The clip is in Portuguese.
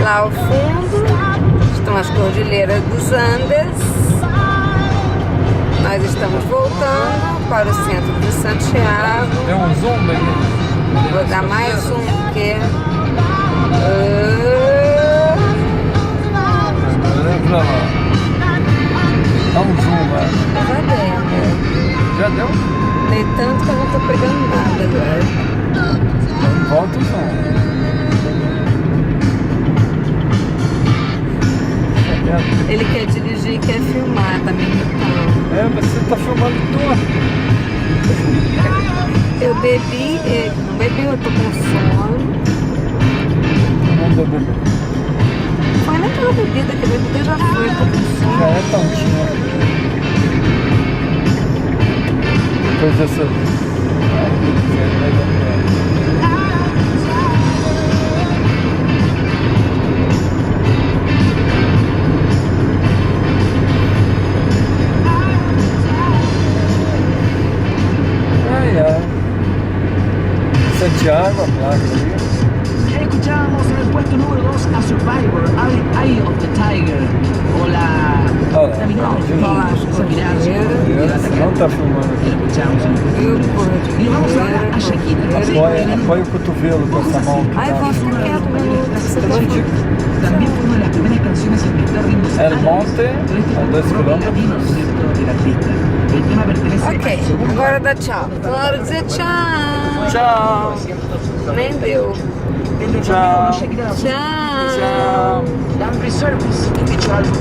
Lá ao fundo estão as Cordilheiras dos Andes. Nós estamos voltando para o centro de Santiago. Tem um zoom aí. Vou dar mais um que Pra lá. Dá um zoom, né? já deu, né? Já deu? Dei tanto que eu não tô pegando nada agora. Volta o som. Ele quer dirigir e quer filmar, tá me irritando. É, mas você tá filmando tudo. Eu bebi, não bebi, eu tô com sono. Não deu bebê. Foi naquela bebida, que a bebida já foi, eu tô com sono. Já é tontinho. Depois dessa... Santiago, a placa ali. Escuchábamos en el puesto número 2 a Survivor, Eye of the Tiger. Hola. Olha lá, não tá filmando aqui. E Y vamos ahora a Shakira. Apoia o cotovelo com essa mão aqui. Ai, vou ficar quieto, meu. También fue una de las primeras canciones en prestar ritmos El Monte, a 2 kilómetros. del artista. El tema pertenece Ok, al segundo agora dá tchau. Claro dizer tchau. Tchau. Nem deu. del Tchau. Shakira. Tchau. Tchau. Land Reservice, dicho álbum